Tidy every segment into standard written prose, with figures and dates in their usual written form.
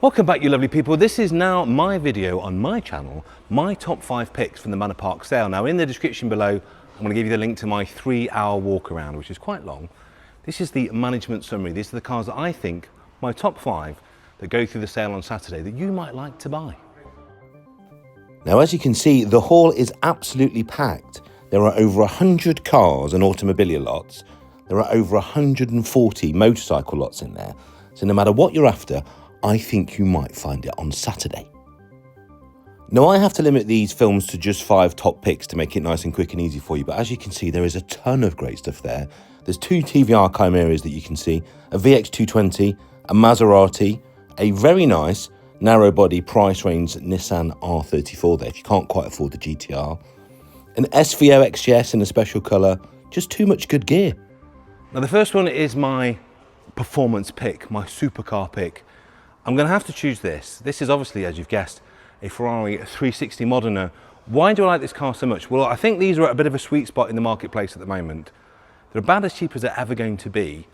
Welcome back, you lovely people. This is now my video on my channel, my top 5 picks from the Manor Park sale. Now in the description below, I'm going to give you the link to my 3-hour walk around, which is quite long. This is the management summary. These are the cars that I think, my top 5, that go through the sale on Saturday that you might like to buy. Now, as you can see, the hall is absolutely packed. There are over 100 cars and automobilia lots. There are over 140 motorcycle lots in there. So no matter what you're after, I think you might find it on Saturday. Now, I have to limit these films to just 5 top picks to make it nice and quick and easy for you. But as you can see, there is a ton of great stuff there. There's 2 TVR Chimeras that you can see, a VX220, a Maserati, a very nice narrow body price range Nissan R34 there if you can't quite afford the GTR, an SVO XJS in a special colour, just too much good gear. Now the first one is my performance pick, my supercar pick. I'm going to have to choose this. This is obviously, as you've guessed, a Ferrari 360 Modena. Why do I like this car so much? Well, I think these are at a bit of a sweet spot in the marketplace at the moment. They're about as cheap as they're ever going to be.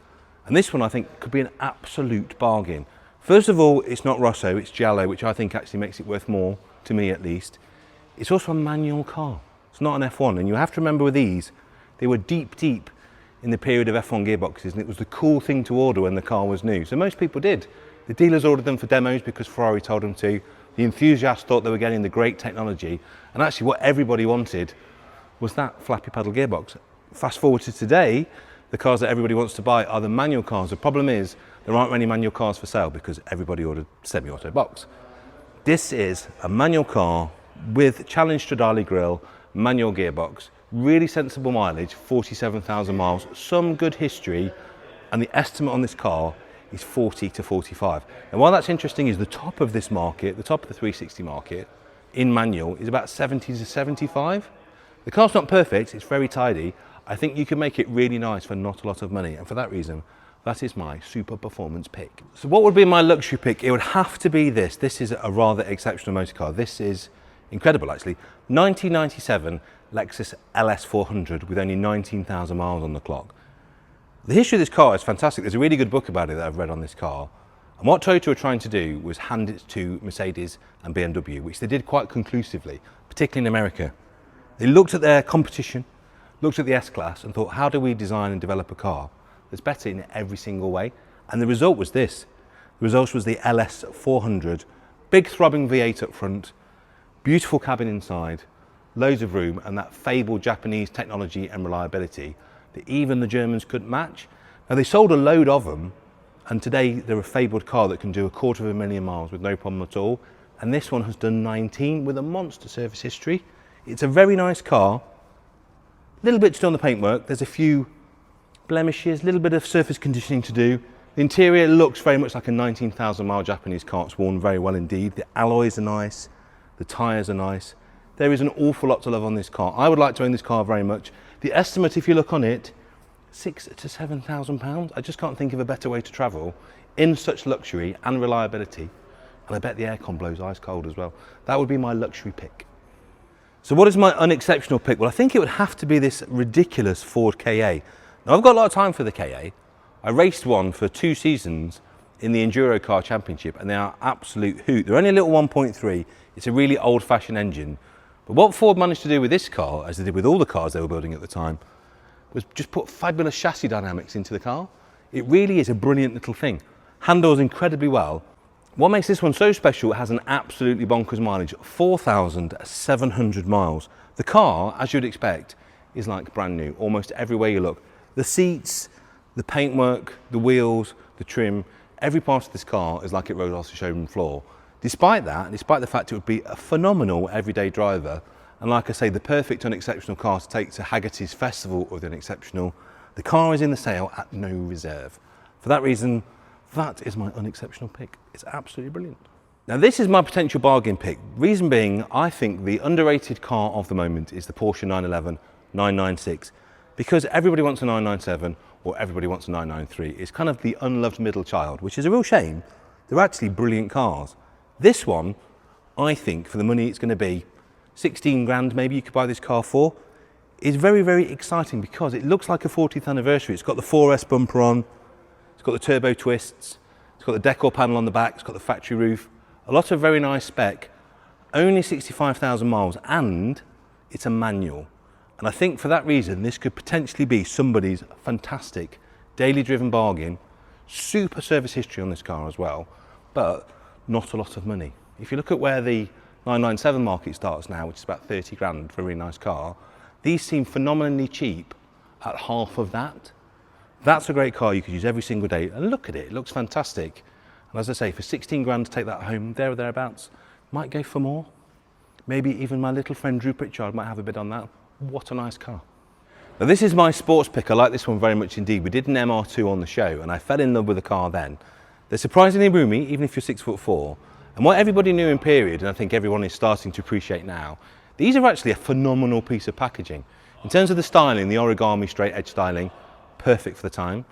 And this one I think could be an absolute bargain. First of all, it's not Rosso, it's Giallo, which I think actually makes it worth more, to me at least. It's also a manual car. It's not an F1. And you have to remember with these, they were deep in the period of F1 gearboxes, and it was the cool thing to order when the car was new. So most people did. The dealers ordered them for demos because Ferrari told them to. The enthusiasts thought they were getting the great technology. And actually what everybody wanted was that flappy pedal gearbox. Fast forward to today, the cars that everybody wants to buy are the manual cars. The problem is there aren't many manual cars for sale because everybody ordered semi-auto box. This is a manual car with Challenge Stradale grille, manual gearbox, really sensible mileage, 47,000 miles, some good history, and the estimate on this car is 40 to 45. And while that's interesting is the top of this market, the top of the 360 market in manual is about 70 to 75. The car's not perfect, it's very tidy. I think you can make it really nice for not a lot of money, and for that reason, that is my super performance pick. So what would be my luxury pick? It would have to be this. This is a rather exceptional motor car. This is incredible actually. 1997 Lexus LS400 with only 19,000 miles on the clock. The history of this car is fantastic. There's a really good book about it that I've read on this car. And what Toyota were trying to do was hand it to Mercedes and BMW, which they did quite conclusively, particularly in America. They looked at their competition, looked at the S-Class and thought, how do we design and develop a car that's better in every single way? And the result was this. The result was the LS400, big throbbing V8 up front, beautiful cabin inside, loads of room, and that fabled Japanese technology and reliability that even the Germans couldn't match. Now they sold a load of them, and today they're a fabled car that can do 250,000 miles with no problem at all. And this one has done 19 with a monster service history. It's a very nice car. A little bit to do on the paintwork. There's a few blemishes, a little bit of surface conditioning to do. The interior looks very much like a 19,000 mile Japanese car. It's worn very well indeed. The alloys are nice. The tyres are nice. There is an awful lot to love on this car. I would like to own this car very much. The estimate, if you look on it, £6,000 to £7,000. I just can't think of a better way to travel in such luxury and reliability. And I bet the aircon blows ice cold as well. That would be my luxury pick. So what is my unexceptional pick? Well, I think it would have to be this ridiculous Ford KA. Now, I've got a lot of time for the KA. I raced one for 2 seasons in the Enduro Car Championship, and they are absolute hoot. They're only a little 1.3. It's a really old-fashioned engine. But what Ford managed to do with this car, as they did with all the cars they were building at the time, was just put fabulous chassis dynamics into the car. It really is a brilliant little thing. Handles incredibly well. What makes this one so special, it has an absolutely bonkers mileage, 4,700 miles. The car, as you'd expect, is like brand new, almost everywhere you look. The seats, the paintwork, the wheels, the trim, every part of this car is like it rode off the showroom floor. Despite that, despite the fact it would be a phenomenal everyday driver, and like I say, the perfect unexceptional car to take to Haggerty's Festival of the Unexceptional, the car is in the sale at no reserve. For that reason, that is my unexceptional pick. It's absolutely brilliant. Now this is my potential bargain pick. Reason being, I think the underrated car of the moment is the Porsche 911 996, because everybody wants a 997 or everybody wants a 993. It's kind of the unloved middle child, which is a real shame. They're actually brilliant cars. This one, I think, for the money it's going to be, 16 grand maybe you could buy this car for, is very, very exciting because it looks like a 40th anniversary. It's got the 4S bumper on, it's got the turbo twists, it's It's got the decor panel on the back, it's got the factory roof, a lot of very nice spec, only 65,000 miles, and it's a manual. And I think for that reason, this could potentially be somebody's fantastic daily driven bargain. Super service history on this car as well, but not a lot of money. If you look at where the 997 market starts now, which is about 30 grand for a really nice car, these seem phenomenally cheap at half of that. That's a great car you could use every single day. And look at it, it looks fantastic. And as I say, for 16 grand to take that home, there or thereabouts, might go for more. Maybe even my little friend Drew Pritchard might have a bid on that. What a nice car. Now this is my sports pick. I like this one very much indeed. We did an MR2 on the show and I fell in love with the car then. They're surprisingly roomy, even if you're 6'4". And what everybody knew in period, and I think everyone is starting to appreciate now, these are actually a phenomenal piece of packaging. In terms of the styling, the origami straight edge styling, perfect for the time.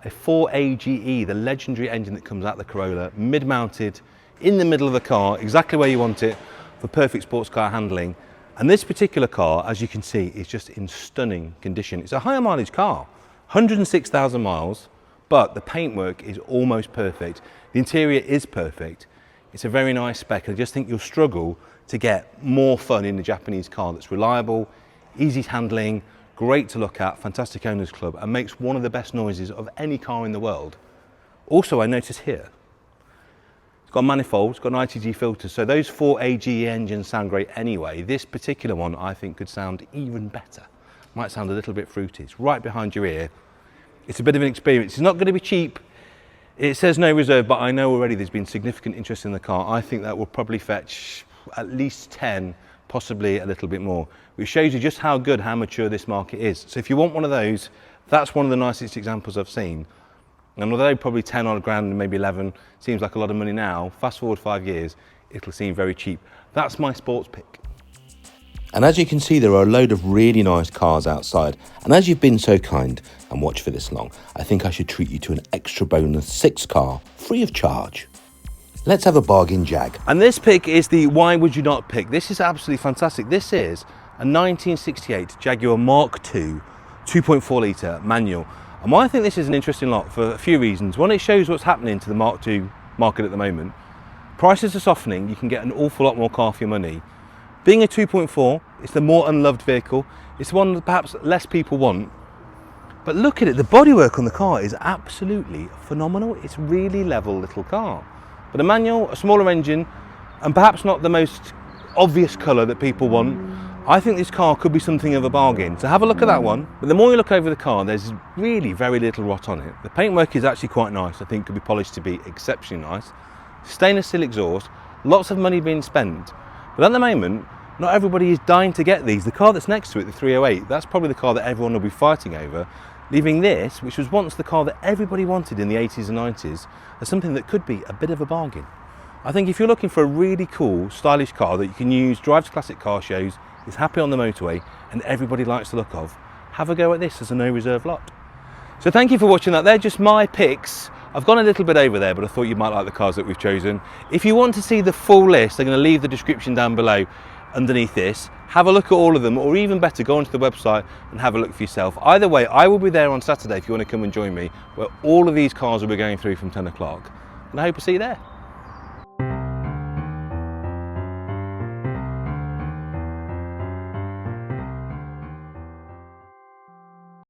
A 4AGE, the legendary engine that comes out the Corolla, mid-mounted, in the middle of the car, exactly where you want it, for perfect sports car handling. And this particular car, as you can see, is just in stunning condition. It's a higher mileage car, 106,000 miles, but the paintwork is almost perfect. The interior is perfect. It's a very nice spec. I just think you'll struggle to get more fun in a Japanese car that's reliable, easy handling, great to look at, fantastic owners club, and makes one of the best noises of any car in the world. Also, I notice here, it's got a manifold, it's got an ITG filter, so those 4AGE engines sound great anyway. This particular one I think could sound even better. Might sound a little bit fruity. It's right behind your ear. It's a bit of an experience. It's not going to be cheap. It says no reserve, but I know already there's been significant interest in the car. I think that will probably fetch at least 10, possibly a little bit more, which shows you just how good, how mature this market is. So if you want one of those, that's one of the nicest examples I've seen. And although probably 10 odd grand, maybe 11, seems like a lot of money now, fast forward 5 years, it'll seem very cheap. That's my sports pick. And as you can see, there are a load of really nice cars outside. And as you've been so kind and watched for this long, I think I should treat you to an extra bonus 6 car, free of charge. Let's have a bargain Jag. And this pick is the why would you not pick. This is absolutely fantastic. This is a 1968 Jaguar Mark II 2.4 litre manual. And why I think this is an interesting lot for a few reasons. One, it shows what's happening to the Mark II market at the moment. Prices are softening, you can get an awful lot more car for your money. Being a 2.4, it's the more unloved vehicle. It's the one that perhaps less people want. But look at it, the bodywork on the car is absolutely phenomenal. It's a really level little car. But a manual, a smaller engine, and perhaps not the most obvious colour that people want. I think this car could be something of a bargain. So have a look at that one. But the more you look over the car, there's really very little rot on it. The paintwork is actually quite nice. I think could be polished to be exceptionally nice. Stainless steel exhaust, lots of money being spent. But at the moment, not everybody is dying to get these. The car that's next to it, the 308, that's probably the car that everyone will be fighting over, leaving this, which was once the car that everybody wanted in the 80s and 90s, as something that could be a bit of a bargain. I think if you're looking for a really cool, stylish car that you can use, drive to classic car shows, is happy on the motorway, and everybody likes the look of, have a go at this as a no reserve lot. So thank you for watching that. They're just my picks. I've gone a little bit over there, but I thought you might like the cars that we've chosen. If you want to see the full list, I'm going to leave the description down below underneath this. Have a look at all of them, or even better, go onto the website and have a look for yourself. Either way, I will be there on Saturday if you want to come and join me, where all of these cars will be going through from 10 o'clock. And I hope to see you there.